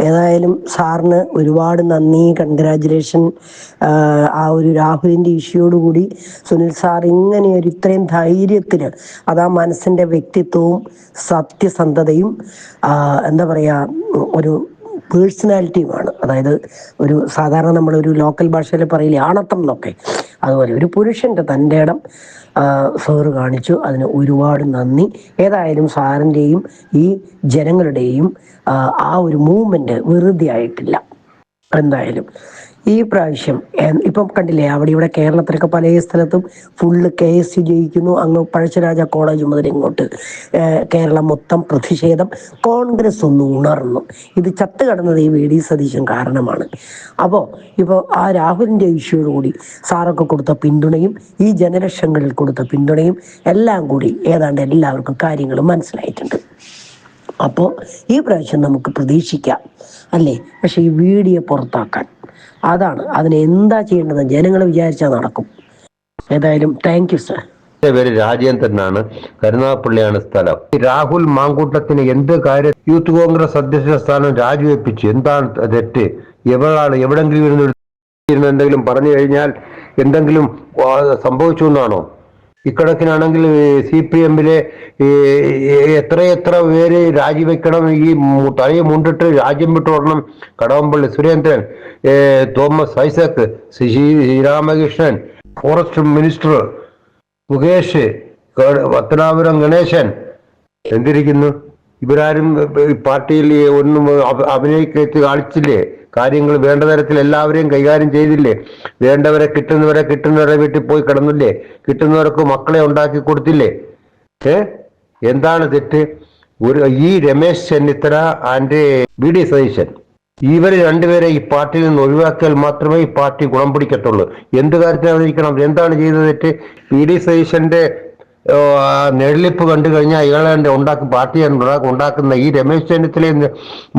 ഏതായാലും സാറിന് ഒരുപാട് നന്ദി, കൺഗ്രാജുലേഷൻ. ആ ഒരു രാഹുലിൻ്റെ ഇഷ്യൂയോടുകൂടി സുനിൽ സാർ ഇങ്ങനെ ഒരു ഇത്രയും ധൈര്യത്തിൽ, അതാ മനസ്സിൻ്റെ വ്യക്തിത്വവും സത്യസന്ധതയും എന്താ പറയുക ഒരു പേഴ്സണാലിറ്റിയുമാണ്. അതായത് ഒരു സാധാരണ നമ്മളൊരു ലോക്കൽ ഭാഷയിൽ പറയില്ലേ ആണത്തം എന്നൊക്കെ, അതുപോലെ ഒരു പുരുഷൻ്റെ തൻ്റെ ഇടം സാറ് കാണിച്ചു. അതിന് ഒരുപാട് നന്ദി. ഏതായാലും സാറിൻ്റെയും ഈ ജനങ്ങളുടെയും ആ ഒരു മൂവ്മെൻറ്റ് വെറുതെ ആയിട്ടില്ല. എന്തായാലും ഈ പ്രാവശ്യം ഇപ്പം കണ്ടില്ലേ, അവിടെ ഇവിടെ കേരളത്തിലൊക്കെ പല സ്ഥലത്തും ഫുള്ള് KSU ജയിക്കുന്നു. അങ്ങ് പഴശ്ശിരാജ കോളേജ് മുതൽ ഇങ്ങോട്ട് കേരളം മൊത്തം പ്രതിഷേധം. കോൺഗ്രസ് ഒന്ന് ഉണർന്നു. ഇത് ചത്ത് കിടന്നത് ഈ VD സതീശൻ കാരണമാണ്. അപ്പോൾ ഇപ്പോൾ ആ രാഹുലിൻ്റെ ഇഷ്യൂയോടുകൂടി സാറൊക്കെ കൊടുത്ത പിന്തുണയും ഈ ജനലക്ഷങ്ങളിൽ കൊടുത്ത പിന്തുണയും എല്ലാം കൂടി ഏതാണ്ട് എല്ലാവർക്കും കാര്യങ്ങൾ മനസ്സിലായിട്ടുണ്ട്. അപ്പോൾ ഈ പ്രാവശ്യം നമുക്ക് പ്രതീക്ഷിക്കാം അല്ലേ? പക്ഷേ ഈ വീഡിയോ പുറത്താക്കാൻ, അതാണ് അതിന് എന്താ ചെയ്യേണ്ടത്, ജനങ്ങൾ വിചാരിച്ചാൽ നടക്കും. ഏതായാലും താങ്ക് യു സർ. എന്റെ പേര് രാജേന്ദ്രനാണ്, കരുനാഗപ്പള്ളിയാണ് സ്ഥലം. രാഹുൽ മാങ്കൂട്ടത്തിന് എന്ത് കാര്യം യൂത്ത് കോൺഗ്രസ് അധ്യക്ഷ സ്ഥാനം രാജിവെപ്പിച്ചു? എന്താണ് തെറ്റ്? എവിടെങ്കിലും ഇരുന്ന് എന്തെങ്കിലും പറഞ്ഞു കഴിഞ്ഞാൽ എന്തെങ്കിലും സംഭവിച്ചു എന്നാണോ? ഇക്കണക്കിനാണെങ്കിൽ CPM-ലെ എത്ര പേര് രാജിവെക്കണം, ഈ തലയെ മുണ്ടിട്ട് രാജ്യം വിട്ടോടണം. കടകംപള്ളി സുരേന്ദ്രൻ, തോമസ് ഐസക്, ശ്രീരാമകൃഷ്ണൻ, ഫോറസ്റ്റ് മിനിസ്റ്റർ മുകേഷ്, പത്തനാപുരം ഗണേശൻ എന്തിരിക്കുന്നു? ഇവരാരും പാർട്ടിയിൽ ഒന്നും അഭിനയിച്ച് കാണിച്ചില്ലേ? കാര്യങ്ങൾ വേണ്ട തരത്തിൽ എല്ലാവരെയും കൈകാര്യം ചെയ്തില്ലേ? വേണ്ടവരെ കിട്ടുന്നവരെ വീട്ടിൽ പോയി കിടന്നില്ലേ? കിട്ടുന്നവർക്ക് മക്കളെ ഉണ്ടാക്കി കൊടുത്തില്ലേ? എന്താണ് തെറ്റ്? ഈ രമേശ് ചെന്നിത്തല ആൻഡ് VD സതീശൻ, ഇവർ രണ്ടുപേരെ ഈ പാർട്ടിയിൽ നിന്ന് ഒഴിവാക്കിയാൽ മാത്രമേ ഈ പാർട്ടി ഗുണം പിടിക്കത്തുള്ളൂ. എന്ത് കാര്യത്തിനായിരിക്കണം? എന്താണ് ചെയ്തത് തെറ്റ്? VD സതീശന്റെ നെഴലിപ്പ് കണ്ടു കഴിഞ്ഞാൽ ഇയാളെ പാർട്ടി ഉണ്ടാക്കുന്ന ഈ രമേശ് ചെന്നിത്തലയും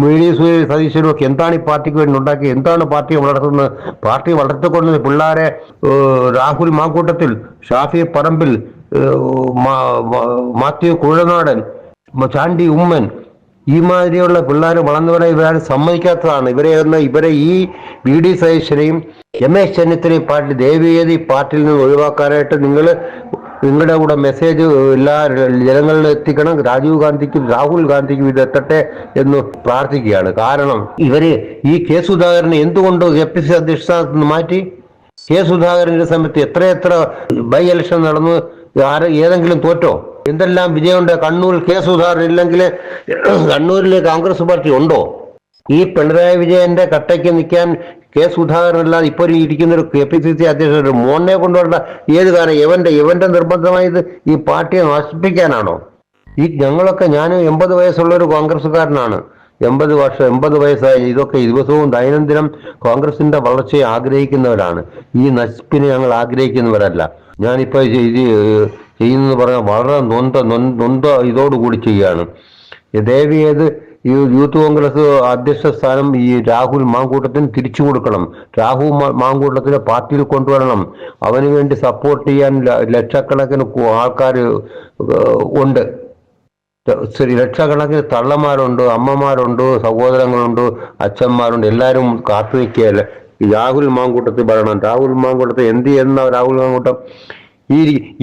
VD സതീശനും ഒക്കെ എന്താണ് ഈ പാർട്ടിക്ക് വേണ്ടി ഉണ്ടാക്കി? എന്താണ് പാർട്ടി വളർത്തുന്നത്? പാർട്ടി വളർത്തിക്കൊണ്ടത് പിള്ളേരെ രാഹുൽ മാങ്കൂട്ടത്തിൽ, ഷാഫി പറമ്പിൽ, മാത്യു കുഴനാടൻ, ചാണ്ടി ഉമ്മൻ, ഈ മാതിരിയുള്ള പിള്ളേർ വളർന്നവരെ ഇവരാരും സമ്മതിക്കാത്തതാണ്. ഇവരെ ഈ VD സതീശനെയും രമേശ് ചെന്നിത്തലയും പാർട്ടി ദയവേത് ഈ പാർട്ടിയിൽ നിന്ന് ഒഴിവാക്കാനായിട്ട് നിങ്ങളുടെ കൂടെ മെസ്സേജ് എല്ലാ ജനങ്ങളിൽ എത്തിക്കണം. രാജീവ് ഗാന്ധിക്കും രാഹുൽ ഗാന്ധിക്കും ഇത് എത്തട്ടെ എന്ന് പ്രാർത്ഥിക്കുകയാണ്. കാരണം ഇവര് ഈ K.സുധാകരനെ എന്തുകൊണ്ട് APC അധ്യക്ഷ സ്ഥാനത്ത് നിന്ന് മാറ്റി? K.സുധാകരന്റെ സമയത്ത് എത്ര ബൈ ഇലക്ഷൻ നടന്നു? ഏതെങ്കിലും തോറ്റോ? എന്തെല്ലാം വിജയമുണ്ട്? കണ്ണൂരിൽ K.സുധാകരൻ ഇല്ലെങ്കിൽ കണ്ണൂരിലെ കോൺഗ്രസ് പാർട്ടി ഉണ്ടോ? ഈ പിണറായി വിജയന്റെ കട്ടയ്ക്ക് നിൽക്കാൻ K.സുധാകരൻ അല്ലാതെ ഇപ്പോൾ ഇരിക്കുന്ന ഒരു KPCC അധ്യക്ഷൻ മോനെ കൊണ്ടുവരേണ്ട ഏത് കാര്യം? ഇവന്റെ നിർബന്ധമായത് ഈ പാർട്ടിയെ നശിപ്പിക്കാനാണോ? ഞാനും 80 വയസ്സുള്ള ഒരു കോൺഗ്രസ്സുകാരനാണ്. 80 വയസ്സായി. ഇതൊക്കെ ദിവസവും ദൈനംദിനം കോൺഗ്രസിന്റെ വളർച്ചയെ ആഗ്രഹിക്കുന്നവരാണ്. ഈ നശിപ്പിനെ ഞങ്ങൾ ആഗ്രഹിക്കുന്നവരല്ല. ഞാനിപ്പോൾ ചെയ്യുന്നത് പറഞ്ഞാൽ വളരെ നൊന്ത ഇതോടുകൂടി ചെയ്യുകയാണ്. ദയവേത് ഈ യൂത്ത് കോൺഗ്രസ് അധ്യക്ഷ സ്ഥാനം ഈ രാഹുൽ മാങ്കൂട്ടത്തിന് തിരിച്ചു കൊടുക്കണം. രാഹുൽ മാങ്കൂട്ടത്തിനെ പാർട്ടിയിൽ കൊണ്ടുവരണം. അവന് വേണ്ടി സപ്പോർട്ട് ചെയ്യാൻ ലക്ഷക്കണക്കിന് ആൾക്കാർ ഉണ്ട്. ലക്ഷക്കണക്കിന് തള്ളമാരുണ്ട്, അമ്മമാരുണ്ട്, സഹോദരങ്ങളുണ്ട്, അച്ഛന്മാരുണ്ട്. എല്ലാവരും കാത്തു നിൽക്കുകയല്ല രാഹുൽ മാങ്കൂട്ടത്തിൽ പറയണം. രാഹുൽ മാങ്കൂട്ടത്തിൽ എന്ത് ചെയ്യുന്ന രാഹുൽ മാങ്കൂട്ടം?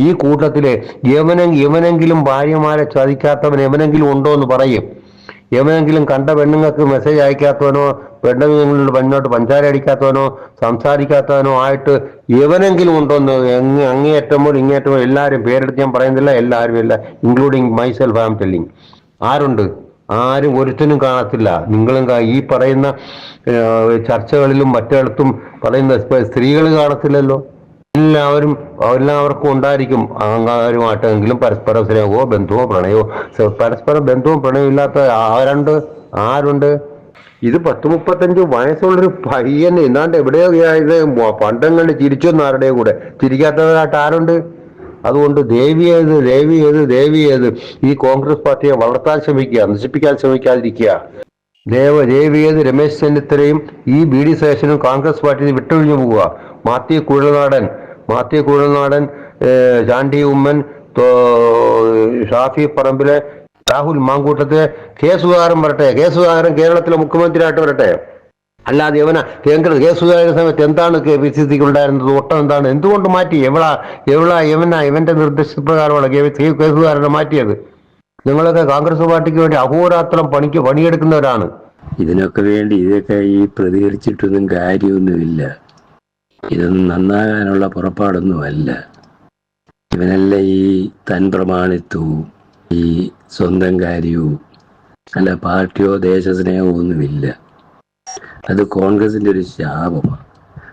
ഈ കൂട്ടത്തില് എവനെങ്കിലും ഭാര്യമാരെ ചതിക്കാത്തവൻ എവനെങ്കിലും ഉണ്ടോ എന്ന് പറയും. എവനെങ്കിലും കണ്ട പെണ്ണുങ്ങൾക്ക് മെസ്സേജ് അയക്കാത്തവനോ, പെണ്ണുങ്ങളുടെ പെണ്ണോട്ട് പഞ്ചാര അടിക്കാത്തവനോ, സംസാരിക്കാത്തവനോ ആയിട്ട് എവനെങ്കിലും ഉണ്ടോന്ന് അങ്ങേയറ്റം പോലും ഇങ്ങേറ്റം പോലും എല്ലാവരും പേരെടുത്ത് ഞാൻ പറയുന്നില്ല. എല്ലാവരും including myself I am telling. ആരുണ്ട്? ആരും ഒരുത്തനും കാണത്തില്ല. നിങ്ങളും ഈ പറയുന്ന ചർച്ചകളിലും മറ്റിടത്തും പറയുന്ന സ്ത്രീകൾ കാണത്തില്ലല്ലോ. എല്ലാവർക്കും ഉണ്ടായിരിക്കും അഹങ്കാരമായിട്ടെങ്കിലും പരസ്പര സ്നേഹമോ ബന്ധുവോ പ്രണയമോ. പരസ്പര ബന്ധവും പ്രണയവും ഇല്ലാത്ത ആരുണ്ട്? ഇത് 10-35 വയസ്സുള്ളൊരു പയ്യൻ എന്നാണ്ട് എവിടെയോ ഇത് പണ്ടങ്ങളിൽ ചിരിച്ചൊന്നും ആരുടെ കൂടെ ചിരിക്കാത്തവരായിട്ട് ആരുണ്ട്? അതുകൊണ്ട് ദേവിയേത് ഈ കോൺഗ്രസ് പാർട്ടിയെ വളർത്താൻ ശ്രമിക്കുക, നശിപ്പിക്കാൻ ശ്രമിക്കാതിരിക്കുക. ദേവിയേത് രമേശ് ചെന്നിത്തലയും ഈ VD സതീശനും കോൺഗ്രസ് പാർട്ടിയിൽ വിട്ടൊഴിഞ്ഞു പോവുക. മാത്യു കുഴൽനാടൻ, ചാണ്ടി ഉമ്മൻ, ഷാഫി പറമ്പിലെ രാഹുൽ മാങ്കൂട്ടത്തെ കെ സുധാകരൻ വരട്ടെ, കെ സുധാകരൻ കേരളത്തിലെ മുഖ്യമന്ത്രിയായിട്ട് വരട്ടെ. അല്ലാതെ കെ സുധാകരൻ സമയത്ത് എന്താണ് PCCക്ക് ഉണ്ടായിരുന്നത്, ഒട്ടം എന്താണ്, എന്തുകൊണ്ട് മാറ്റി? ഇവന്റെ നിർദ്ദേശപ്രകാരമാണ് കെ സുധാകരനെ മാറ്റിയത്. നിങ്ങളൊക്കെ കോൺഗ്രസ് പാർട്ടിക്ക് വേണ്ടി അഹോരാത്രം പണിയെടുക്കുന്നവരാണ്. ഇതിനൊക്കെ വേണ്ടി ഇതൊക്കെ ഈ പ്രതികരിച്ചിട്ടൊന്നും കാര്യമൊന്നുമില്ല. ഇതൊന്നും നന്നാകാനുള്ള പുറപ്പാടൊന്നുമല്ല. ഇവനല്ല ഈ തൻ പ്രമാണിത്വവും ഈ സ്വന്തം കാര്യവും അല്ല പാർട്ടിയോ ദേശസ്നേഹമോ ഒന്നുമില്ല. അത് കോൺഗ്രസിന്റെ ഒരു ശാപമാണ്.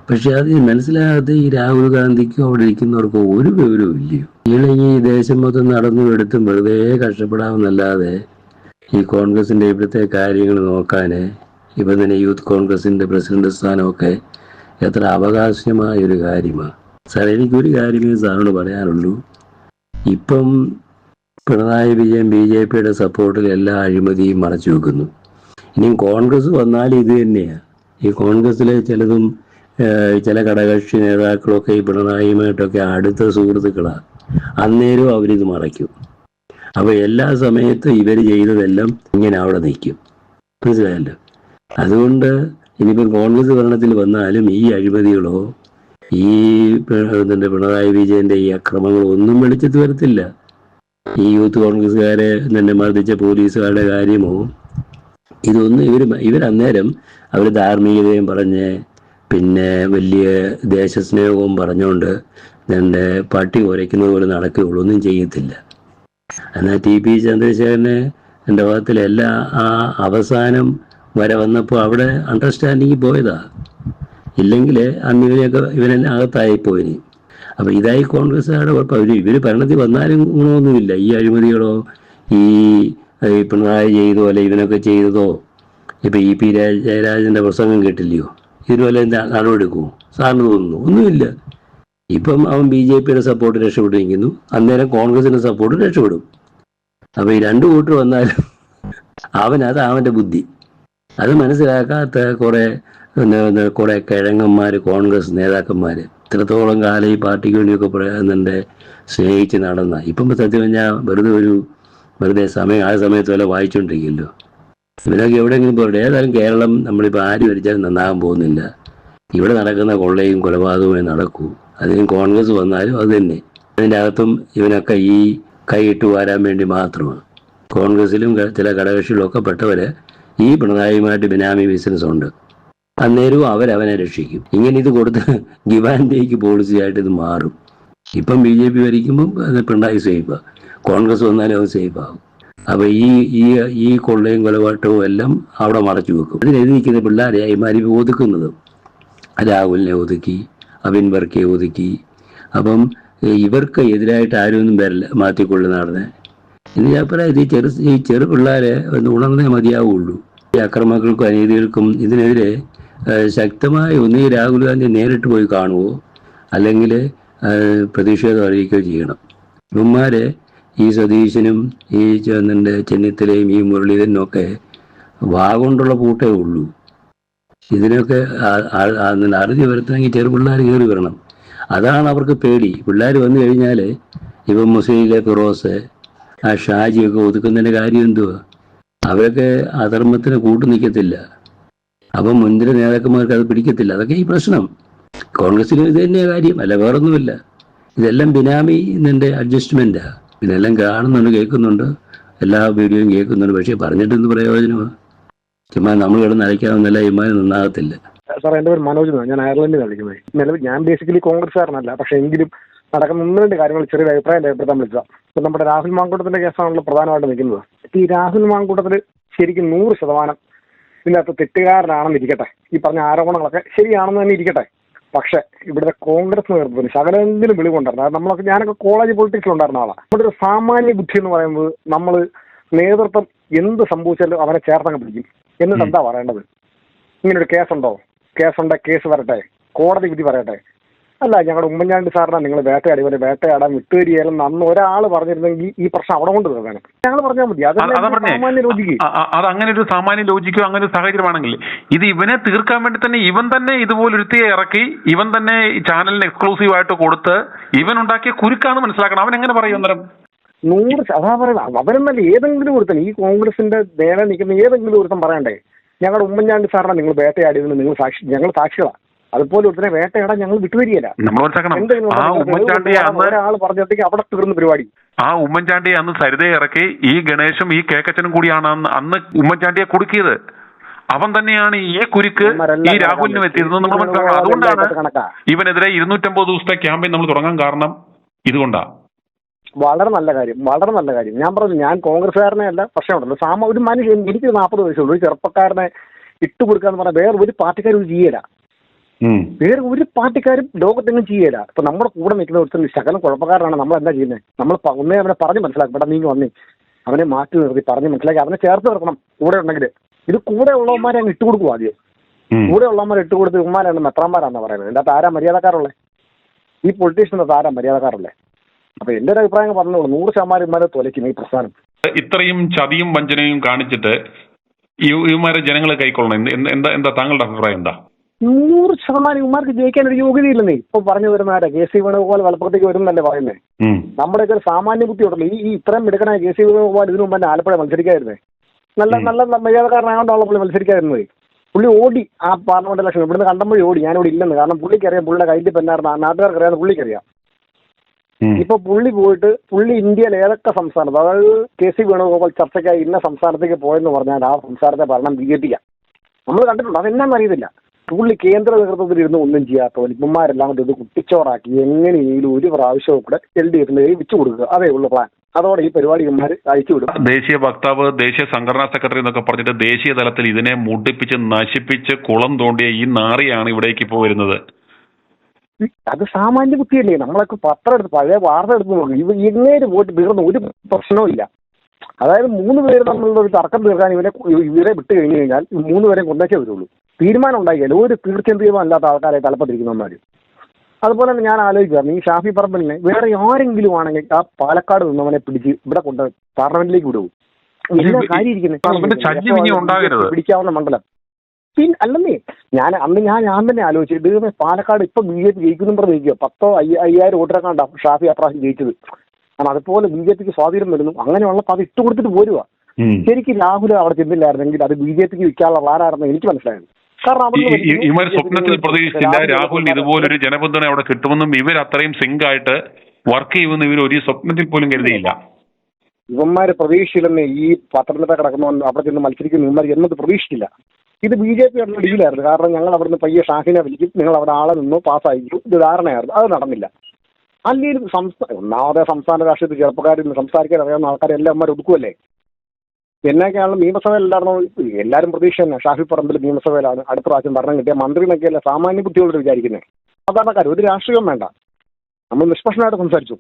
പക്ഷെ അത് മനസ്സിലാകാത്ത ഈ രാഹുൽ ഗാന്ധിക്കും അവിടെ ഇരിക്കുന്നവർക്കോ ഒരു വിവരവും ഇല്ലയോ. ഈ ദേശം മൊത്തം നടന്നും എടുത്തും വെറുതെ കഷ്ടപ്പെടാമെന്നല്ലാതെ ഈ കോൺഗ്രസിന്റെ ഇവിടുത്തെ കാര്യങ്ങൾ നോക്കാന് ഇപ്പം തന്നെ യൂത്ത് കോൺഗ്രസിന്റെ പ്രസിഡന്റ് സ്ഥാനമൊക്കെ എത്ര അവകാശമായ ഒരു കാര്യമാണ്. സാർ, എനിക്കൊരു കാര്യമേ സാറിനോട് പറയാനുള്ളൂ. ഇപ്പം പിണറായി വിജയൻ BJPയുടെ സപ്പോർട്ടിൽ എല്ലാ അഴിമതിയും മറച്ചു വെക്കുന്നു. ഇനിയും കോൺഗ്രസ് വന്നാൽ ഇത് തന്നെയാണ്. ഈ കോൺഗ്രസിലെ ചിലതും ചില ഘടകകക്ഷി നേതാക്കളൊക്കെ ഈ പിണറായിയുമായിട്ടൊക്കെ അടുത്ത സുഹൃത്തുക്കളാണ്. അന്നേരവും അവരിത് മറയ്ക്കും. അപ്പൊ എല്ലാ സമയത്തും ഇവർ ചെയ്തതെല്ലാം ഇങ്ങനെ അവിടെ നിൽക്കും. മനസ്സിലായല്ലോ? അതുകൊണ്ട് ഇനിയിപ്പം കോൺഗ്രസ് ഭരണത്തിൽ വന്നാലും ഈ അഴിമതികളോ ഈ പിണറായി വിജയന്റെ ഈ അക്രമങ്ങളോ ഒന്നും വെളിച്ചത്ത് വരത്തില്ല. ഈ യൂത്ത് കോൺഗ്രസ്സുകാരെ തന്നെ മർദ്ദിച്ച പോലീസുകാരുടെ കാര്യമോ ഇതൊന്നും ഇവരന്നേരം അവർ ധാർമ്മികതയും പറഞ്ഞ് പിന്നെ വലിയ ദേശസ്നേഹവും പറഞ്ഞുകൊണ്ട് എൻ്റെ പട്ടി ഉരയ്ക്കുന്നത് പോലെ നടക്കുകയുള്ളൂ, ഒന്നും ചെയ്യത്തില്ല. എന്നാൽ TP ചന്ദ്രശേഖരന് എൻ്റെ ഭാഗത്തിലെല്ലാം ആ അവസാനം വരെ വന്നപ്പോൾ അവിടെ അണ്ടർസ്റ്റാൻഡിങ് പോയതാ. ഇല്ലെങ്കിൽ അന്ന് ഇവനെല്ലാം അകത്തായി പോയിന്. അപ്പം ഇതായി കോൺഗ്രസ്സുകാരുടെ കുഴപ്പം. ഇവർ ഭരണത്തിൽ വന്നാലും ഗുണമൊന്നുമില്ല. ഈ അഴിമതികളോ ഈ പിണറായി ചെയ്തോ അല്ലെ ഇവനൊക്കെ ചെയ്തതോ. ഇപ്പം EP ജയരാജൻ്റെ പ്രസംഗം കേട്ടില്ലയോ? ഇതിനുവല്ല നടപടിയെടുക്കുമോ സാറിന് തോന്നുന്നു? ഒന്നുമില്ല. ഇപ്പം അവൻ BJPയുടെ സപ്പോർട്ട് രക്ഷപ്പെട്ടിരിക്കുന്നു, അന്നേരം കോൺഗ്രസിന്റെ സപ്പോർട്ട് രക്ഷപ്പെടും. അപ്പൊ ഈ രണ്ടു കൂട്ടർ വന്നാലും അത് അവന്റെ ബുദ്ധി. അത് മനസ്സിലാക്കാത്ത കുറെ കിഴങ്ങന്മാര് കോൺഗ്രസ് നേതാക്കന്മാര് ഇത്രത്തോളം കാലം ഈ പാർട്ടിക്ക് വേണ്ടിയൊക്കെ പറയുന്നുണ്ട് സ്നേഹിച്ച് നടന്ന. ഇപ്പം സത്യം പറഞ്ഞാൽ വെറുതെ സമയം ആ സമയത്ത് വല്ല വായിച്ചോണ്ടിരിക്കുമല്ലോ. ഇവരൊക്കെ എവിടെയെങ്കിലും പോകട്ടെ. ഏതായാലും കേരളം നമ്മളിപ്പോൾ ആര് ഭരിച്ചാലും നന്നാകാൻ പോകുന്നില്ല. ഇവിടെ നടക്കുന്ന കൊള്ളയും കൊലപാതകവുമേ നടക്കൂ. അതിന് കോൺഗ്രസ് വന്നാലും അത് തന്നെ. അതിൻ്റെ അകത്തും ഇവനൊക്കെ ഈ കൈയിട്ട് വാരാൻ വേണ്ടി മാത്രമാണ്. കോൺഗ്രസിലും ചില ഘടകകക്ഷികളൊക്കെ പെട്ടവര് ഈ പിണറായിയുമായിട്ട് ബിനാമി ബിസിനസ് ഉണ്ട്. അന്നേരവും അവനെ രക്ഷിക്കും. ഇങ്ങനെ ഇത് കൊടുത്ത് ഗിവ് ആൻഡ് ടേക്ക് പോളിസിയായിട്ട് ഇത് മാറും. ഇപ്പം BJP ഭരിക്കുമ്പം പിണറായി സേഫാ, കോൺഗ്രസ് വന്നാലും അത് സേഫാകും. അപ്പൊ ഈ കൊള്ളയും കൊലപാട്ടവും എല്ലാം അവിടെ മറച്ചു വെക്കും. അതിനെതിരെ നിൽക്കുന്ന പിള്ളേരെ ഇമാരി ഒതുക്കുന്നത്. രാഹുലിനെ ഒതുക്കി, അബിൻ വർക്കിയെ ഒതുക്കി. അപ്പം ഇവർക്ക് എതിരായിട്ട് ആരൊന്നും വരില്ല മാറ്റിക്കൊള്ളു നടന്നേ. ഇനി ഞാൻ പറയാം, ഈ ചെറു പിള്ളേരെ ഒന്ന് ഉണർന്നേ മതിയാവുള്ളൂ. ഈ അക്രമങ്ങൾക്കും അനീതികൾക്കും ഇതിനെതിരെ ശക്തമായി ഒന്നീ രാഹുൽ ഗാന്ധി നേരിട്ട് പോയി കാണുവോ അല്ലെങ്കിൽ പ്രതിഷേധം അറിയിക്കുകയോ ചെയ്യണം. ഇവന്മാരെ ഈ സതീശനും ഈ ചെന്നിത്തലയും ഈ മുരളീധരനും ഒക്കെ വാഗൊണ്ടുള്ള പൂട്ടേ ഉള്ളൂ. ഇതിനൊക്കെ അറുതി വരുത്തണമെങ്കിൽ ചെറുപിള്ളേർ കയറി വരണം. അതാണ് അവർക്ക് പേടി. പിള്ളേർ വന്നു കഴിഞ്ഞാൽ ഇപ്പം മുസ്ലിമിലെ ഫിറോസ് ആ ഷാജിയൊക്കെ ഒതുക്കുന്നതിൻ്റെ കാര്യം എന്തുവാ? അവരൊക്കെ അധർമ്മത്തിന് കൂട്ടു നിൽക്കത്തില്ല. അപ്പം മുൻനിര നേതാക്കന്മാർക്ക് അത് പിടിക്കത്തില്ല. അതൊക്കെ ഈ പ്രശ്നം. കോൺഗ്രസിനും ഇത് തന്നെയാണ് കാര്യം, അല്ല വേറൊന്നുമില്ല. ഇതെല്ലാം ബിനാമി ഇതിൻ്റെ അഡ്ജസ്റ്റ്മെൻറ്റാ. ഇതെല്ലാം കാണുന്നുണ്ട്, കേൾക്കുന്നുണ്ട്, എല്ലാ വീഡിയോയും കേൾക്കുന്നുണ്ട്. പക്ഷേ പറഞ്ഞിട്ടെന്ത് പ്രയോജനമാണ്? ചുമ്മാ നമ്മൾ കിടന്ന് അയക്കാവുന്നല്ല, ഇമ്മാൻ നന്നാകത്തില്ല. സാർ, എൻ്റെ പേര് മനോജ് എന്നാണ്. ഞാൻ അയർലൻഡിൽ കളിക്കുന്നത്. നിലവിൽ ഞാൻ ബേസിക്കലി കോൺഗ്രസ്സുകാരനല്ല. പക്ഷേ എങ്കിലും നടക്കുന്ന 1-2 കാര്യങ്ങൾ ചെറിയ അഭിപ്രായം രേഖപ്പെടുത്താൻ വിളിച്ചതാണ്. ഇപ്പം നമ്മുടെ രാഹുൽ മാങ്കൂട്ടത്തിന്റെ കേസാണല്ലോ പ്രധാനമായിട്ട് നിൽക്കുന്നത്. ഈ രാഹുൽ മാങ്കൂട്ടത്തിൽ ശരിക്കും 100% ഇതിനകത്ത് തെറ്റുകാരനാണെന്ന് ഇരിക്കട്ടെ, ഈ പറഞ്ഞ ആരോപണങ്ങളൊക്കെ ശരിയാണെന്ന് തന്നെ ഇരിക്കട്ടെ. പക്ഷെ ഇവിടുത്തെ കോൺഗ്രസ് നേതൃത്വത്തിന് ശകലെങ്കിലും വെളിവുണ്ടായിരുന്നു. അത് ഞാനൊക്കെ കോളേജ് പൊളിറ്റിക്സിലുണ്ടായിരുന്ന ആളാണ്. നമ്മുടെ ഒരു സാമാന്യ ബുദ്ധി എന്ന് പറയുന്നത്, നമ്മൾ നേതൃത്വം എന്ത് സംഭവിച്ചാലും അവനെ ചേർത്തങ്ങ് പിടിക്കും. എന്നിട്ട് എന്താ പറയേണ്ടത്? ഇങ്ങനൊരു കേസുണ്ടോ? കേസുണ്ടെ കേസ് വരട്ടെ, കോടതി വിധി പറയട്ടെ. അല്ല, ഞങ്ങളുടെ ഉമ്മൻചാണ്ടി സാറിനെ നിങ്ങൾ വേട്ടയാടി പോലെ വേട്ടയാടാൻ വിട്ടുതരികയാലും അന്ന് ഒരാൾ പറഞ്ഞിരുന്നെങ്കിൽ ഈ പ്രശ്നം അവിടെ കൊണ്ട് തീർക്കാനും ഞങ്ങൾ പറഞ്ഞാൽ മതി. സാമാന്യ ലോജിക്ക്. അത് അങ്ങനെ ഒരു സാമാന്യ ലോജിക്കോ അങ്ങനെ ഒരു സാഹചര്യമാണെങ്കിൽ ഇത് ഇവനെ തീർക്കാൻ വേണ്ടി തന്നെ ഇവൻ തന്നെ ഇതുപോലൊരുത്തിയെ ഇറക്കി ഇവൻ തന്നെ ഈ ചാനലിന് എക്സ്ക്ലൂസീവായിട്ട് കൊടുത്ത് ഇവൻ ഉണ്ടാക്കിയ കുരുക്കാന്ന് മനസ്സിലാക്കണം. അവൻ എങ്ങനെ പറയും അന്നേരം? അതാ പറയുന്നത്. അവരെന്നല്ല ഏതെങ്കിലും ഒരുത്തൻ ഈ കോൺഗ്രസിന്റെ നേരെ നിൽക്കുന്ന ഏതെങ്കിലും ഒരുത്തൻ പറയണ്ടേ ഞങ്ങളുടെ ഉമ്മൻചാണ്ടി സാറിനെ നിങ്ങൾ വേട്ടയാടിയതിന് നിങ്ങൾ ഞങ്ങൾ സാക്ഷികളാണ്, അതുപോലെ ഒരുത്തനെ വേട്ടയാടാൻ ഞങ്ങൾ വിട്ടുവരികയില്ല. ഒരാൾ പറഞ്ഞിട്ടേക്ക് അവിടെ തീർന്ന പരിപാടി. ആ ഉമ്മൻചാണ്ടിയെ അന്ന് സരിതയെ ഇറക്കി ഈ ഗണേശും ഈ കേക്കച്ചനും കൂടിയാണ് അന്ന് ഉമ്മൻചാണ്ടിയെ കുടുക്കിയത്. അവൻ തന്നെയാണ് ഈ കുരുക്ക് ഈ രാഹുലിനും എത്തിയത് നമ്മൾ മനസ്സിലാക്കണം. അതുകൊണ്ടാണ് ഇവനെതിരെ 250 ദിവസത്തെ ക്യാമ്പയിൻ നമ്മൾ തുടങ്ങാൻ കാരണം ഇതുകൊണ്ടാണ്. വളരെ നല്ല കാര്യം, വളരെ നല്ല കാര്യം. ഞാൻ പറഞ്ഞു, ഞാൻ കോൺഗ്രസ്സുകാരനെ അല്ല, പക്ഷേ ഉണ്ടല്ലോ ഒരു മനുഷ്യൻ, എനിക്ക് 40 വയസ്സുള്ളൂ, ഒരു ചെറുപ്പക്കാരനെ ഇട്ടുകൊടുക്കാന്ന് പറഞ്ഞാൽ വേറെ ഒരു പാർട്ടിക്കാരും ഇത് ചെയ്യല, വേറെ ഒരു പാർട്ടിക്കാരും ലോകത്തെങ്ങും ചെയ്യല. ഇപ്പൊ നമ്മുടെ കൂടെ നിൽക്കുന്ന ഒരു ശകലം കുഴപ്പക്കാരനാണ്, നമ്മൾ എന്താ ചെയ്യുന്നത്? നമ്മൾ ഒന്നേ അവനെ പറഞ്ഞ് മനസ്സിലാക്കി, പെട്ടെന്ന് നീങ്ങി വന്നേ അവനെ മാറ്റി നിർത്തി പറഞ്ഞ് മനസ്സിലാക്കി അവനെ ചേർത്ത് നിർത്തണം കൂടെ ഉണ്ടെങ്കിൽ. ഇത് കൂടെ ഉള്ളവന്മാരെ അങ്ങ് ഇട്ടുകൊടുക്കും. ആദ്യം കൂടെ ഉള്ളവന്മാരെ ഇട്ടുകൊടുത്ത് ഉമ്മാരാണ് മെത്രാന്മാരാണെന്ന് പറയുന്നത്. ഇതിൻ്റെ അകത്ത് ആരാ മര്യാദക്കാരുള്ളത്? ഈ പൊളിറ്റീഷ്യൻ്റെ ആരാ മര്യാദക്കാരുള്ളത്? അപ്പൊ എന്റെ ഒരു അഭിപ്രായം പറഞ്ഞോളൂ, 100% ഇവന്മാരെ തൊലയ്ക്കും ഈ പ്രസ്ഥാനം. ഇത്രയും ചതിയും വഞ്ചനയും കാണിച്ചിട്ട് ഇവന്മാരെ ജനങ്ങളെ കൈക്കൊള്ളണം. എന്താ താങ്കളുടെ അഭിപ്രായം എന്താ? 100% ഇവന്മാർക്ക് ജയിക്കാൻ ഒരു യോഗ്യതയില്ലെന്നേ. ഇപ്പൊ പറഞ്ഞു വരുന്ന ആരാ? കെ സി വേണുഗോപാൽ മലപ്പുറത്തേക്ക് വരുന്നല്ലേ പറയുന്നേ. നമ്മുടെയൊക്കെ ഒരു സാമാന്യ ബുദ്ധി ഉണ്ടല്ലോ. ഈ ഇത്രയും മിടുക്കനായ കെ സി വേണുഗോപാൽ ഇതിനു മുമ്പ് തന്നെ ആലപ്പുഴ മത്സരിക്കായിരുന്നേ. നല്ല മര്യാദക്കാരനായോണ്ടാണല്ലോ പുള്ളി മത്സരിക്കാതിരുന്നത്. പുള്ളി ഓടി ആ പാർലമെന്റ് ഇലക്ഷൻ. ഇവിടുന്ന് കണ്ടമ്പോൾ ഓടി, ഞാനിവിടെ ഇല്ലെന്ന്. കാരണം പുള്ളിക്കറിയാം പുള്ളിയുടെ കയ്യിൽ പെന്നായിരുന്നു, നാട്ടുകാർക്ക് അറിയാമെന്ന് പുള്ളിക്കറിയാം. ഇപ്പൊ പുള്ളി പോയിട്ട് പുള്ളി ഇന്ത്യയിൽ ഏതൊക്കെ സംസ്ഥാനത്ത്, അതായത് കെ സി വേണുഗോപാൽ ചർച്ചയ്ക്കായി ഇന്ന സംസ്ഥാനത്തേക്ക് പോയെന്ന് പറഞ്ഞാൽ ആ സംസ്ഥാനത്തെ ഭരണം BJP-ക്കാണ്. നമ്മൾ കണ്ടിട്ടുണ്ട്. അതെന്നാന്ന് അറിയത്തില്ല. പുള്ളി കേന്ദ്ര നേതൃത്വത്തിൽ ഇരുന്ന് ഒന്നും ചെയ്യാത്ത ഇപ്പന്മാരെല്ലാം കൊണ്ട് ഇത് കുട്ടിച്ചോറാക്കി എങ്ങനെയെങ്കിലും ഒരു പ്രാവശ്യവും കൂടെ LDF-ന്റെ കയ്യിൽ വെച്ചു കൊടുക്കുക. അതേ ഉള്ളൂ പ്ലാൻ. അതോടെ ഈ പരിപാടി ഇവന്മാർ അഴിച്ചുവിടും. ദേശീയ വക്താവ്, ദേശീയ സംഘടനാ സെക്രട്ടറി എന്നൊക്കെ പറഞ്ഞിട്ട് ദേശീയ തലത്തിൽ ഇതിനെ മുടിപ്പിച്ച് നശിപ്പിച്ച് കുളം തോണ്ടിയ ഈ നാറിയാണ് ഇവിടേക്ക് ഇപ്പോൾ വരുന്നത്. അത് സാമാന്യ ബുദ്ധിയല്ലേ? നമ്മളൊക്കെ പത്രം എടുത്ത് പഴയ വാർത്ത എടുത്ത് നോക്കും. ഇങ്ങേര് പോയിട്ട് തീർന്ന ഒരു പ്രശ്നവും ഇല്ല. അതായത് 3 പേര് തമ്മിലുള്ള ഒരു തർക്കം തീർക്കാൻ ഇവരെ വിട്ട് കഴിഞ്ഞു കഴിഞ്ഞാൽ 3 പേരെ കൊണ്ടേക്കേ വരുള്ളൂ. തീരുമാനം ഉണ്ടാക്കിയാൽ ഒരു തീർച്ചയായും അല്ലാത്ത ആൾക്കാരെ തലപ്പത്തിരിക്കുന്നവന്മാർ. അതുപോലെ തന്നെ ഞാൻ ആലോചിക്കുകയാണ്, ഈ ഷാഫി പറമ്പലിനെ വേറെ ആരെങ്കിലും ആണെങ്കിൽ ആ പാലക്കാട് നിന്നവനെ പിടിച്ച് ഇവിടെ കൊണ്ട് പാർലമെന്റിലേക്ക് വിടുവോ? എല്ലാ കാര്യം ഇരിക്കുന്നത് പിടിക്കാവുന്ന മണ്ഡലം അല്ലെന്നേ. ഞാൻ തന്നെ ആലോചിച്ചു, പാലക്കാട് ഇപ്പൊ BJP ജയിക്കുന്നും പറഞ്ഞ് ജയിക്കുക. 10,000-5,000 വോട്ടിനെക്കാണ്ടാ ഷാഫി അപ്രാവശ്യം ജയിച്ചത്. കാരണം അതുപോലെ BJP-ക്ക് സ്വാധീനം വരുന്നു. അങ്ങനെയുള്ള അത് ഇട്ട് കൊടുത്തിട്ട് പോരുക. ശരിക്കും രാഹുൽ അവിടെ ചെന്നില്ലായിരുന്നെങ്കിൽ അത് BJP-ക്ക് വിൽക്കാനുള്ള പ്ലാനായിരുന്നു എനിക്ക് മനസ്സിലായത്. ഇവർ സ്വപ്നത്തിൽ പ്രതീക്ഷിച്ചില്ല രാഹുലിന് ഇതുപോലൊരു ജനപിന്തുണ അവിടെ കിട്ടുമെന്നും ഇവർ അത്രയും സിങ്ക് ആയിട്ട് വർക്ക് ചെയ്യുമെന്ന് ഇവർ ഒരു സ്വപ്നത്തിൽ പോലും കരുതിയില്ല. ഇവന്മാര് പ്രതീക്ഷിച്ചില്ലെന്നേ. ഈ പത്തനംതിട്ട കിടക്കുന്ന അവിടെ ചെന്ന് മത്സരിക്കുന്ന ഇവന്മാർ എന്നത് പ്രതീക്ഷിച്ചില്ല. ഇത് BJP-യുടെ ഡീലായിരുന്നു. കാരണം ഞങ്ങൾ അവിടുന്ന് പയ്യെ ഷാഹിനെ വിളിക്കും, നിങ്ങൾ അവിടെ ആളെ നിന്നോ പാസ്സായിരിക്കും, ഇത് ധാരണയായിരുന്നു. അത് നടന്നില്ല. അല്ലെങ്കിൽ ഒന്നാമതെ സംസ്ഥാന രാഷ്ട്രീയത്തിൽ ചെറുപ്പക്കാരിൽ സംസാരിക്കാൻ അറിയാവുന്ന ആൾക്കാരെല്ലാം അമ്മമാർ ഒതുക്കുമല്ലേ. എന്നൊക്കെയാണല്ലോ നിയമസഭയിലല്ലായിരുന്നോ എല്ലാവരും പ്രതീക്ഷ തന്നെ. ഷാഫി പറമ്പിൽ നിയമസഭയിലാണ്, അടുത്ത പ്രാവശ്യം ഭരണം കിട്ടിയ മന്ത്രി എന്നൊക്കെയല്ല സാമാന്യ ബുദ്ധിയോട് വിചാരിക്കുന്നത്. സാധാരണക്കാർ ഒരു രാഷ്ട്രീയം വേണ്ട, നമ്മൾ നിഷ്പക്ഷമായിട്ട് സംസാരിച്ചു.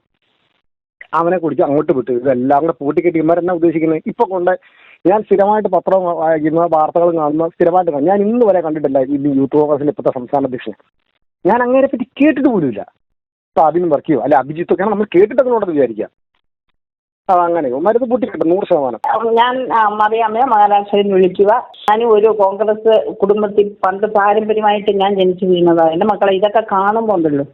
അവനെ കുറിച്ച് അങ്ങോട്ട് വിട്ടു. ഇതെല്ലാം കൂടെ പൂട്ടിക്കെട്ടി ഇവന്മാരെന്നാ ഉദ്ദേശിക്കുന്നത്? ഇപ്പൊ കൊണ്ട് ഞാൻ സ്ഥിരമായിട്ട് പത്രം വായിക്കുന്ന വാർത്തകളും കാണുന്ന സ്ഥിരമായിട്ട് കാണും. ഞാൻ ഇന്ന് വരെ കണ്ടിട്ടില്ല ഈ യൂത്ത് കോൺഗ്രസിന്റെ ഇപ്പോഴത്തെ സംസ്ഥാന അധ്യക്ഷൻ. ഞാൻ അങ്ങനെ പറ്റി കേട്ടിട്ട് പോലുമില്ല. അപ്പൊ അതിനും വർക്ക് ചെയ്യും അല്ലെ അഭിജിത്തൊക്കെയാണ് നമ്മൾ കേട്ടിട്ടൊക്കെ വിചാരിക്കുക. അതങ്ങനെ മരുന്ന് പൂട്ടിക്കിട്ടും 100%. ഞാൻ മറിയാമ്മയെ മഹാരാഷ്ട്രയിൽ വിളിക്കുക. ഞാൻ ഒരു കോൺഗ്രസ് കുടുംബത്തിൽ പണ്ട് പാരമ്പര്യമായിട്ട് ഞാൻ ജനിച്ചു വീണതാണ്. എന്റെ മക്കളെ ഇതൊക്കെ കാണുമ്പോ ഉണ്ടല്ലോ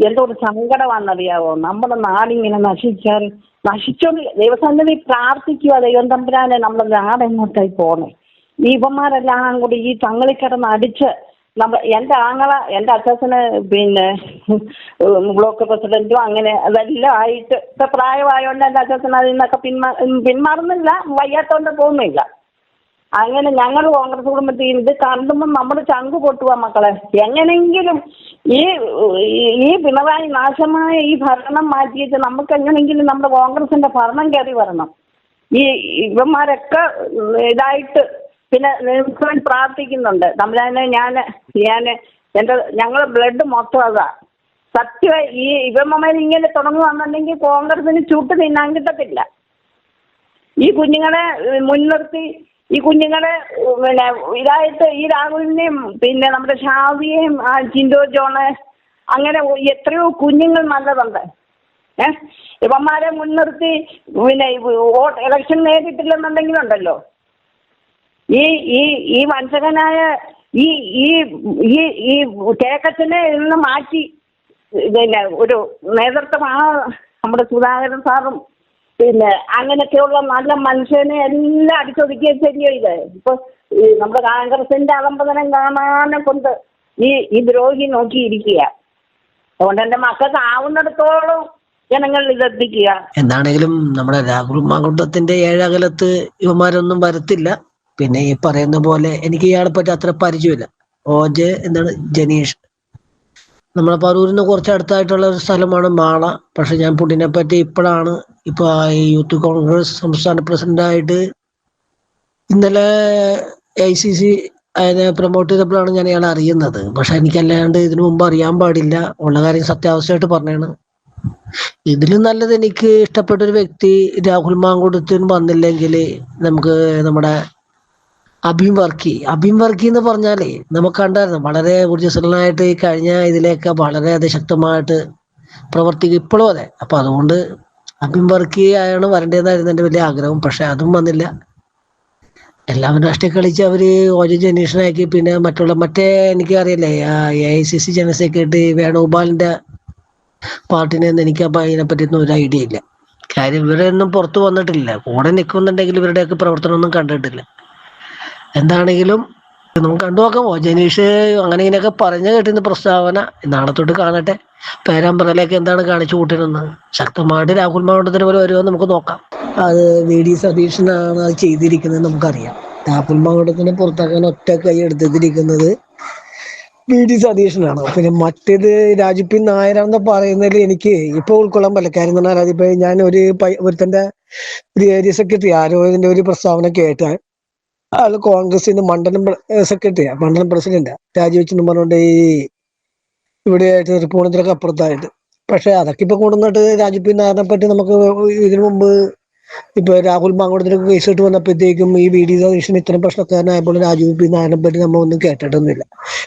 എന്തൊരു സങ്കടമാണെന്നറിയാവോ? നമ്മുടെ നാടിങ്ങനെ നശിച്ചോണ്ട് ദൈവസന്നിധി പ്രാർത്ഥിക്കുക, ദൈവം തമ്പുരാനെ നമ്മുടെ നാട് എങ്ങോട്ടായി പോണേ. ഈ ഇവന്മാരെല്ലാം കൂടി ഈ തങ്ങളിക്കിടന്ന് അടിച്ച് എൻ്റെ അച്ഛന് പിന്നെ ബ്ലോക്ക് പ്രസിഡന്റും അങ്ങനെ അതെല്ലാം ആയിട്ട് ഇപ്പൊ പ്രായമായോണ്ട് എൻ്റെ അച്ഛൻ അതിൽ നിന്നൊക്കെ പിന്മാറുന്നില്ല, വയ്യാത്തോണ്ട് പോകുന്നില്ല. അങ്ങനെ ഞങ്ങൾ കോൺഗ്രസ് കുടുംബത്തിൽ ഇത് കണ്ടുമ്പോൾ നമ്മുടെ ചങ്ക് പൊട്ടുക മക്കളെ. എങ്ങനെങ്കിലും ഈ പിണറായി നാശമായ ഈ ഭരണം മാറ്റിയിട്ട് നമുക്ക് എങ്ങനെങ്കിലും നമ്മുടെ കോൺഗ്രസിന്റെ ഭരണം കയറി വരണം. ഇവന്മാരൊക്കെ ഇതായിട്ട് പിന്നെ പ്രാർത്ഥിക്കുന്നുണ്ട് തമ്പുരാനെ. ഞങ്ങളെ ബ്ലഡ് മൊത്തം അതാ സത്യമായി. ഈ ഇവന്മാർ ഇങ്ങനെ തുടങ്ങുകയാണെന്നുണ്ടെങ്കിൽ കോൺഗ്രസിന് ചുട്ട് തിന്നാൻ കിട്ടത്തില്ല. ഈ കുഞ്ഞുങ്ങളെ മുൻനിർത്തി ഈ കുഞ്ഞുങ്ങളെ പിന്നെ ഇതായിട്ട് ഈ രാഹുലിനെയും പിന്നെ നമ്മുടെ ഷാവിയെയും ചിൻഡോ ജോണ് അങ്ങനെ എത്രയോ കുഞ്ഞുങ്ങൾ നല്ലതുണ്ട്. ഇവന്മാരെ മുൻനിർത്തി പിന്നെ ഇലക്ഷൻ നേരിട്ടില്ലെന്നുണ്ടെങ്കിലുണ്ടല്ലോ ഈ വഞ്ചകനായ ഈ കേക്കച്ചനെ നിന്ന് മാറ്റി പിന്നെ ഒരു നേതൃത്വമാണ് നമ്മുടെ സുധാകരൻ സാറും പിന്നെ അങ്ങനെയൊക്കെയുള്ള നല്ല മനുഷ്യനെ എല്ലാം അടിച്ചൊതുക്കിയ ശരിയോ ഇത്. ഇപ്പൊ ഈ നമ്മുടെ കോൺഗ്രസിന്റെ അലംബനം കാണാനെ കൊണ്ട് ഈ ദ്രോഹി നോക്കിയിരിക്കുക. അതുകൊണ്ട് എന്റെ മക്കൾക്ക് ആവുന്നിടത്തോളം ജനങ്ങളിൽ ഇതെത്തിക്കുക. എന്താണെങ്കിലും നമ്മുടെ രാഹുൽ മാങ്കുട്ടത്തിന്റെ ഏഴകലത്ത് ഇവന്മാരൊന്നും വരത്തില്ല. പിന്നെ ഈ പറയുന്ന പോലെ എനിക്ക് ഇയാളെ പറ്റി അത്ര പരിചയമില്ല. ഓജെ എന്താണ് ജനീഷ്, നമ്മളെ പറൂരിന് കുറച്ച് അടുത്തായിട്ടുള്ള ഒരു സ്ഥലമാണ് മാള. പക്ഷെ ഞാൻ പുള്ളിനെ പറ്റി ഇപ്പോഴാണ് ഈ യൂത്ത് കോൺഗ്രസ് സംസ്ഥാന പ്രസിഡന്റായിട്ട് ഇന്നലെ AICC അതിനെ പ്രൊമോട്ട് ചെയ്തപ്പോഴാണ് ഞാൻ ഇയാളെ അറിയുന്നത്. പക്ഷെ എനിക്കല്ലാണ്ട് ഇതിനു മുമ്പ് അറിയാൻ പാടില്ല. ഉള്ള കാര്യം സത്യാവസ്ഥയായിട്ട് പറഞ്ഞാണ്. ഇതിലും നല്ലത് എനിക്ക് ഇഷ്ടപ്പെട്ട ഒരു വ്യക്തി രാഹുൽ മാങ്കൂട്ടത്തിന് വന്നില്ലെങ്കിൽ നമുക്ക് നമ്മുടെ അബീം വർക്കി എന്ന് പറഞ്ഞാലേ നമുക്ക് കണ്ടായിരുന്നു വളരെ ഊർജ്ജസ്വലനായിട്ട് ഈ കഴിഞ്ഞ ഇതിലേക്ക് വളരെ അതിശക്തമായിട്ട് പ്രവർത്തിക്കും ഇപ്പോഴും അതെ. അപ്പൊ അതുകൊണ്ട് അബീം വർക്കി ആണ് വരേണ്ടതെന്നായിരുന്നു എൻ്റെ വലിയ ആഗ്രഹം. പക്ഷെ അതും വന്നില്ല. എല്ലാവരും രാഷ്ട്രീയ കളിച്ച് അവര് ഓജി ജനീഷനാക്കി. പിന്നെ മറ്റേ എനിക്കറിയില്ലേ AICC ജനറൽ സെക്രട്ടറി വേണുഗോപാലിന്റെ പാർട്ടിനെ എനിക്ക് അപ്പൊ അതിനെപ്പറ്റിയൊന്നും ഒരു ഐഡിയ ഇല്ല. കാര്യം ഇവരെ ഒന്നും പുറത്തു വന്നിട്ടില്ല. കൂടെ നിൽക്കുന്നുണ്ടെങ്കിൽ ഇവരുടെയൊക്കെ പ്രവർത്തനമൊന്നും കണ്ടിട്ടില്ല. എന്താണെങ്കിലും നമുക്ക് കണ്ടുനോക്കാം. ജനീഷ് അങ്ങനെ ഇങ്ങനെയൊക്കെ പറഞ്ഞു കേട്ടിരുന്ന പ്രസ്താവന നാളെ തൊട്ട് കാണട്ടെ. പേരാമ്പ്രയിലേക്ക് എന്താണ് കാണിച്ചു കൂട്ടുന്നത്. ശക്തമായിട്ട് രാഹുൽ മാങ്കൂട്ടത്തിന് പോലെ വരുമോ നമുക്ക് നോക്കാം. അത് VD സതീശനാണ് അത് ചെയ്തിരിക്കുന്നത് നമുക്കറിയാം. രാഹുൽ മാങ്കൂട്ടത്തിനെ പുറത്താക്കാൻ ഒറ്റ കൈ എടുത്തിരിക്കുന്നത് VD സതീശനാണ്. പിന്നെ മറ്റേത് രാജു നായരാണെന്ന് പറയുന്നതിൽ എനിക്ക് ഇപ്പൊ ഉൾക്കൊള്ളാൻ പറ്റില്ല. കാര്യം എന്ന് പറഞ്ഞാൽ അതിപ്പോ ഞാൻ ഒരുത്തന്റെ ഒരു ഏരിയ സെക്രട്ടറി ആരോ ഇതിന്റെ ഒരു പ്രസ്താവന കേട്ടാൽ ആള് കോൺഗ്രസിന്റെ മണ്ഡലം സെക്രട്ടറിയാ, മണ്ഡലം പ്രസിഡന്റാ രാജിവെച്ചെന്ന് പറഞ്ഞുകൊണ്ട് ഇവിടെ ആയിട്ട് തൃപ്പൂണിത്തുറക്ക് അപ്പുറത്തായിട്ട്. പക്ഷെ അതൊക്കെ ഇപ്പൊ കൊണ്ടുവന്നിട്ട് രാജു നായരെ പറ്റി നമുക്ക് ഇതിനു മുമ്പ് ഇപ്പൊ രാഹുൽ മാങ്കൂട്ടത്തിനൊക്കെ കേസ് ഇട്ട് വന്നപ്പോഴത്തേക്കും ഈ VD സതീശൻ ഇത്രയും പ്രശ്നക്കാരനായപ്പോൾ രാജു നായരെ പറ്റി നമ്മളൊന്നും കേട്ടിട്ടൊന്നുമില്ല.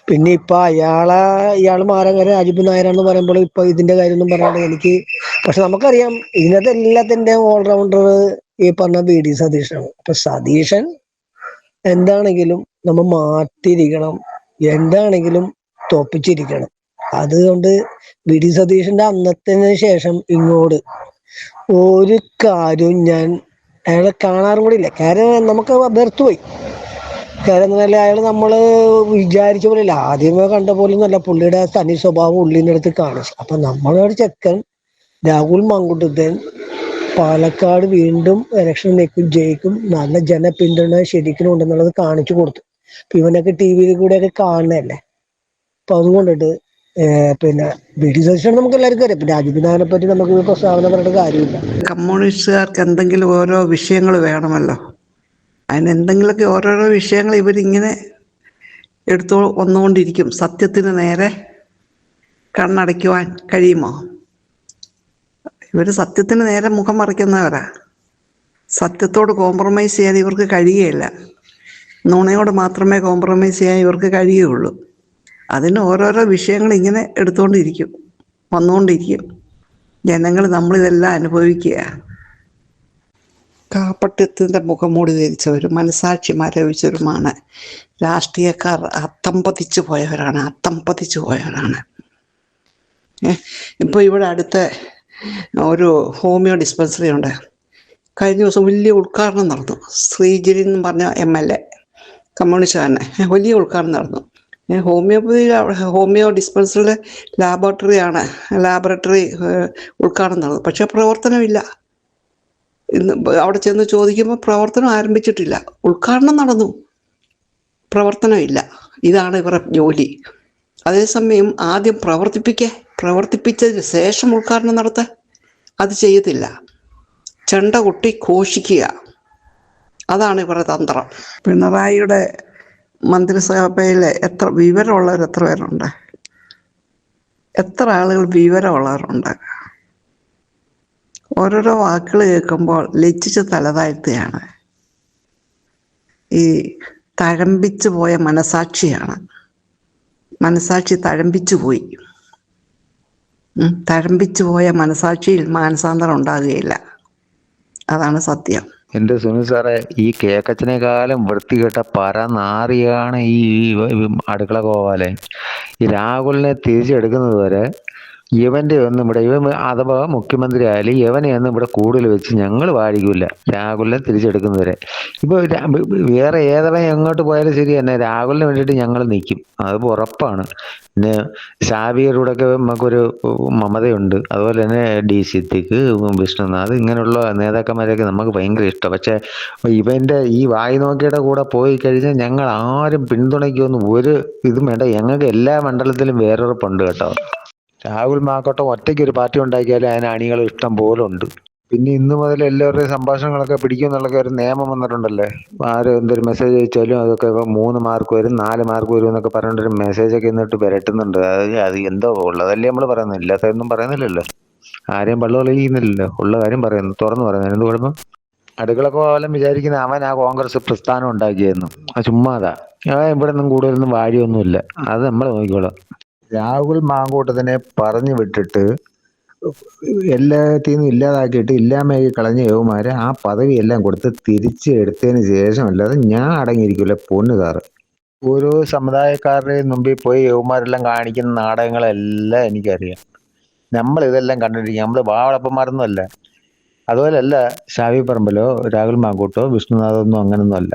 പിന്നെ ഇപ്പൊ ഇയാള് മാരകര രാജു നായരാന്ന് പറയുമ്പോൾ ഇപ്പൊ ഇതിന്റെ കാര്യമൊന്നും പറയാണ്ട് എനിക്ക്. പക്ഷെ നമുക്കറിയാം ഇതിനകത്ത് എല്ലാത്തിന്റെ ഓൾറൗണ്ടർ ഈ പറഞ്ഞ VD സതീശനാണ്. അപ്പൊ സതീശൻ എന്താണെങ്കിലും നമ്മൾ മാറ്റിയിരിക്കണം, എന്താണെങ്കിലും തോപ്പിച്ചിരിക്കണം. അതുകൊണ്ട് VD സതീശന്റെ അന്നത്തിന് ശേഷം ഇങ്ങോട്ട് ഒരു കാര്യവും ഞാൻ അയാളെ കാണാറും കൂടി ഇല്ല. കാര്യം നമുക്ക് വെറുത്തുപോയി. കാര്യം എന്ന് പറഞ്ഞാൽ അയാൾ നമ്മള് വിചാരിച്ച പോലെ ഇല്ല. ആദ്യമേ കണ്ട പോലെ നല്ല പുള്ളിയുടെ തനി സ്വഭാവം ഉള്ളിൻ്റെ അടുത്ത് കാണിച്ചു. അപ്പൊ നമ്മളൊരു ചെക്കൻ രാഹുൽ മാങ്കൂട്ടത്തൻ പാലക്കാട് വീണ്ടും ഇലക്ഷൻ നിൽക്കും, ജയിക്കും, നല്ല ജനപിന്തുണ ശരിക്കും ഉണ്ടെന്നുള്ളത് കാണിച്ചു കൊടുത്തു. അപ്പൊ ഇവനൊക്കെ TV കൂടെയൊക്കെ കാണുന്നതല്ലേ. അപ്പൊ അതുകൊണ്ടിട്ട് പിന്നെ VD സതീശൻ നമുക്ക് എല്ലാവർക്കും അറിയാം. പിന്നെ രാജു നായരെ പറ്റി നമുക്ക് പ്രസ്താവന പറഞ്ഞിട്ട് കാര്യമില്ല. കമ്മ്യൂണിസ്റ്റുകാർക്ക് എന്തെങ്കിലും ഓരോ വിഷയങ്ങൾ വേണമല്ലോ. അതിന് എന്തെങ്കിലുമൊക്കെ ഓരോരോ വിഷയങ്ങൾ ഇവരിങ്ങനെ എടുത്തു വന്നുകൊണ്ടിരിക്കും. സത്യത്തിന് നേരെ കണ്ണടയ്ക്കുവാൻ കഴിയുമോ? ഇവർ സത്യത്തിന് നേരെ മുഖം മറിക്കുന്നവരാ. സത്യത്തോട് കോംപ്രമൈസ് ചെയ്യാൻ ഇവർക്ക് കഴിയുകയില്ല. നുണയോട് മാത്രമേ കോംപ്രമൈസ് ചെയ്യാൻ ഇവർക്ക് കഴിയുകയുള്ളൂ. അതിന് ഓരോരോ വിഷയങ്ങൾ ഇങ്ങനെ എടുത്തുകൊണ്ടിരിക്കും, വന്നുകൊണ്ടിരിക്കും. ജനങ്ങൾ നമ്മളിതെല്ലാം അനുഭവിക്കുക. കാപ്പട്യത്തിൻ്റെ മുഖംമൂടി ധരിച്ചവരും മനസാക്ഷി മരവിച്ചവരുമാണ് രാഷ്ട്രീയക്കാർ. അത്തംപതിച്ചു പോയവരാണ്. ഇപ്പോൾ ഇവിടെ അടുത്ത ഒരു ഹോമിയോ ഡിസ്പെൻസറി ഉണ്ട്. കഴിഞ്ഞ ദിവസം വലിയ ഉദ്ഘാടനം നടന്നു. ശ്രീജിരി എന്ന് പറഞ്ഞ MLA കമ്മ്യൂണിസ്റ്റുകാരനെ വലിയ ഉദ്ഘാടനം നടന്നു. ഹോമിയോ ഡിസ്പെൻസറിയുടെ ലാബറട്ടറി ഉദ്ഘാടനം നടന്നു. പക്ഷെ പ്രവർത്തനമില്ല. ഇന്ന് അവിടെ ചെന്ന് ചോദിക്കുമ്പോൾ പ്രവർത്തനം ആരംഭിച്ചിട്ടില്ല. ഉദ്ഘാടനം നടന്നു, പ്രവർത്തനമില്ല. ഇതാണ് ഇവരുടെ ജോലി. അതേസമയം ആദ്യം പ്രവർത്തിപ്പിച്ചതിന് ശേഷം ഉദ്ഘാടനം നടത്താൻ അത് ചെയ്യത്തില്ല. ചെണ്ട കൊട്ടി ഘോഷിക്കുക, അതാണ് ഇവരുടെ തന്ത്രം. പിണറായിയുടെ മന്ത്രിസഭയിൽ എത്ര വിവരമുള്ളവർ എത്ര പേരുണ്ട്? എത്ര ആളുകൾ വിവരമുള്ളവരുണ്ട്? ഓരോരോ വാക്കുകൾ കേൾക്കുമ്പോൾ ലജ്ജിച്ച് തലതാഴ്ത്തുകയാണ്. ഈ തഴമ്പിച്ചു പോയ മനസാക്ഷിയാണ്. മനസാക്ഷി തഴമ്പിച്ചു പോയി. തഴമ്പിച്ചു പോയ മനസാക്ഷിയിൽ മാനസാന്തരം ഉണ്ടാകുകയില്ല. അതാണ് സത്യം. എൻ്റെ സുനിൽ സാറേ, ഈ കേക്കച്ചനേക്കാളും വൃത്തികെട്ട പരനാറിയാണ് ഈ അടുക്കള ഗോപാലൻ. ഈ രാഹുലിനെ തിരിച്ചെടുക്കുന്നത് വരെ ഇവന്റെ ഒന്നും ഇവിടെ ഇവൻ അഥവാ മുഖ്യമന്ത്രി ആയാലും ഇവനെ ഒന്നും ഇവിടെ കൂടുതൽ വെച്ച് ഞങ്ങൾ വാഴിക്കില്ല. രാഹുലിനെ തിരിച്ചെടുക്കുന്നവരെ. ഇപ്പൊ വേറെ ഏതവൻ എങ്ങോട്ട് പോയാലും ശരി തന്നെ രാഹുലിന് വേണ്ടിയിട്ട് ഞങ്ങൾ നിൽക്കും, അത് ഉറപ്പാണ്. പിന്നെ ഷാബിയറൂടൊക്കെ നമുക്കൊരു മമതയുണ്ട്, അതുപോലെ തന്നെ ഡി സിദ്ദിഖ്, വിഷ്ണുനാഥ്, ഇങ്ങനെയുള്ള നേതാക്കന്മാരെയൊക്കെ നമുക്ക് ഭയങ്കര ഇഷ്ടം. പക്ഷെ ഇവന്റെ ഈ വായി നോക്കിയുടെ കൂടെ പോയി കഴിഞ്ഞാൽ ഞങ്ങൾ ആരും പിന്തുണയ്ക്കുമെന്ന് ഒരു ഇതും വേണ്ട. ഞങ്ങൾക്ക് എല്ലാ മണ്ഡലത്തിലും വേറൊരുപ്പുണ്ട് കേട്ടോ. രാഹുൽ മാക്കോട്ടം ഒറ്റയ്ക്ക് ഒരു പാർട്ടി ഉണ്ടാക്കിയാലും അതിന് അണികൾ ഇഷ്ടം പോലെ ഉണ്ട്. പിന്നെ ഇന്ന് മുതൽ എല്ലാവരുടെയും സംഭാഷണങ്ങളൊക്കെ പിടിക്കും എന്നുള്ളൊക്കെ ഒരു നിയമം വന്നിട്ടുണ്ടല്ലേ. ആരും എന്തൊരു മെസ്സേജ് അയച്ചാലും അതൊക്കെ 3 മാർക്ക് വരും 4 മാർക്ക് വരും എന്നൊക്കെ പറഞ്ഞിട്ടൊരു മെസ്സേജൊക്കെ എന്നിട്ട് വരട്ടുന്നുണ്ട്. അത് എന്തോ ഉള്ളതല്ലേ നമ്മൾ പറയുന്നത്, ഇല്ലാത്തതൊന്നും പറയുന്നില്ലല്ലോ. ആരെയും പള്ളു കളിക്കുന്നില്ലല്ലോ, ഉള്ള കാര്യം പറയുന്നു, തുറന്നു പറയുന്നത്. എന്ത് കുഴപ്പം? അടുക്കളക്ക് പോലും വിചാരിക്കുന്ന അവൻ ആ കോൺഗ്രസ് പ്രസ്ഥാനം ഉണ്ടാക്കിയെന്നു, അത് ചുമ്മാതാ. ഇവിടെ നിന്നും കൂടുതലൊന്നും വാഴിയൊന്നുമില്ല, അത് നമ്മൾ നോക്കിക്കോളാം. രാഹുൽ മാങ്കൂട്ടത്തിനെ പറഞ്ഞു വിട്ടിട്ട് എല്ലാത്തിൽ നിന്നും ഇല്ലാതാക്കിയിട്ട് ഇല്ലാമയാക്കി കളഞ്ഞ യുവമാരെ ആ പദവി എല്ലാം കൊടുത്ത് തിരിച്ച് എടുത്തതിന് ശേഷമല്ലാതെ ഞാൻ അടങ്ങിയിരിക്കില്ല പൊന്നു സാറ്. ഓരോ സമുദായക്കാരുടെയും മുമ്പിൽ പോയി യുവമാരെല്ലാം കാണിക്കുന്ന നാടകങ്ങളെല്ലാം എനിക്കറിയാം. നമ്മൾ ഇതെല്ലാം കണ്ടിരിക്കും, നമ്മൾ വാവളപ്പന്മാരൊന്നും അല്ല. അതുപോലല്ല ഷാഫി പറമ്പിലോ രാഹുൽ മാങ്കൂട്ടോ വിഷ്ണുനാഥോ ഒന്നും അങ്ങനൊന്നും അല്ല.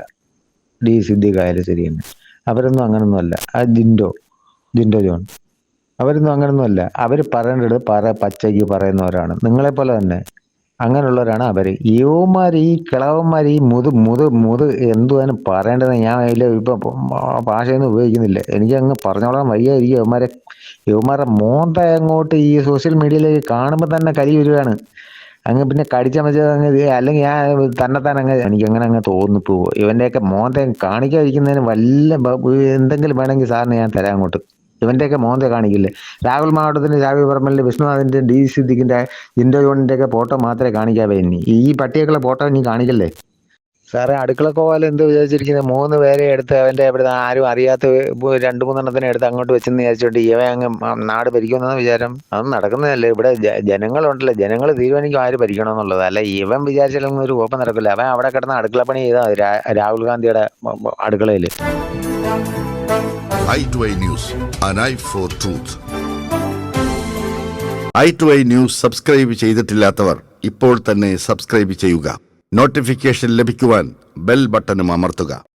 ഡി സിദ്ദിഖ് ആയാലും ശരി തന്നെ, അവരൊന്നും അങ്ങനൊന്നും അല്ല. ആ ജിൻഡോ ജോൺ, അവരൊന്നും അങ്ങനൊന്നും അല്ല. അവർ പറയേണ്ടത് പച്ചയ്ക്ക് പറയുന്നവരാണ്, നിങ്ങളെപ്പോലെ തന്നെ. അങ്ങനെയുള്ളവരാണ് അവർ. യുവമാർ, ഈ കിളവന്മാർ, ഈ മുത് എന്തുവാനും പറയേണ്ടത് ഞാൻ അതിൽ ഇപ്പം ഭാഷയൊന്നും ഉപയോഗിക്കുന്നില്ല. എനിക്ക് അങ്ങ് പറഞ്ഞോളാൻ വയ്യായിരിക്കും. യുവമാരുടെ മോന്ത അങ്ങോട്ട് ഈ സോഷ്യൽ മീഡിയയിലേക്ക് കാണുമ്പോൾ തന്നെ കരി വരികയാണ്. അങ്ങ് പിന്നെ കടിച്ചമച്ചത് അങ്ങ് അല്ലെങ്കിൽ ഞാൻ തന്നെത്താൻ എനിക്ക് അങ്ങനെ അങ്ങ് തോന്നിപ്പോവോ. ഇവൻ്റെയൊക്കെ മോന്ത കാണിക്കാതിരിക്കുന്നതിന് വല്ല എന്തെങ്കിലും വേണമെങ്കിൽ സാറിന് ഞാൻ തരാം അങ്ങോട്ട്. ഇവൻ്റെയൊക്കെ മോന്ത കാണിക്കില്ലേ. രാഹുൽ മാവട്ടത്തിൻ്റെ, ഷാഫി പറമ്പലിൻ്റെ, വിഷ്ണുനാഥിൻ്റെ, ഡി സിദ്ദിഖിൻ്റെ, ജിൻഡോ ജോണിൻ്റെയൊക്കെ ഫോട്ടോ മാത്രമേ കാണിക്കാവേ. ഇനി ഈ പട്ടിയൊക്കെയുള്ള ഫോട്ടോ ഇനി കാണിക്കല്ലേ സാറേ. അടുക്കളക്കോവാലും എന്ത് വിചാരിച്ചിരിക്കുന്നത്, 3 പേരെ എടുത്ത് അവൻ്റെ ഇവിടെ ആരും അറിയാത്ത 2-3 എണ്ണത്തിനെ എടുത്ത് അങ്ങോട്ട് വെച്ചെന്ന് വിചാരിച്ചോണ്ട് ഇവൻ അങ്ങ് നാട് ഭരിക്കുമെന്ന വിചാരം. അതൊന്നും നടക്കുന്നതല്ലേ. ഇവിടെ ജനങ്ങളുണ്ടല്ലോ, ജനങ്ങൾ തീരുമാനിക്കും ആര് ഭരിക്കണമെന്നുള്ളത്. അല്ല ഇവൻ വിചാരിച്ചാലൊന്നും ഒരു കുഴപ്പം നടക്കില്ല. അവൻ അവിടെ കിടന്ന് അടുക്കളപ്പണി ചെയ്താൽ രാഹുൽ ഗാന്ധിയുടെ അടുക്കളയിൽ. i2i News, an eye for truth. i2i News subscribe ചെയ്തിട്ടില്ലാത്തവർ ഇപ്പോൾ തന്നെ സബ്സ്ക്രൈബ് ചെയ്യുക. നോട്ടിഫിക്കേഷൻ ലഭിക്കുവാൻ ബെൽ ബട്ടണും അമർത്തുക.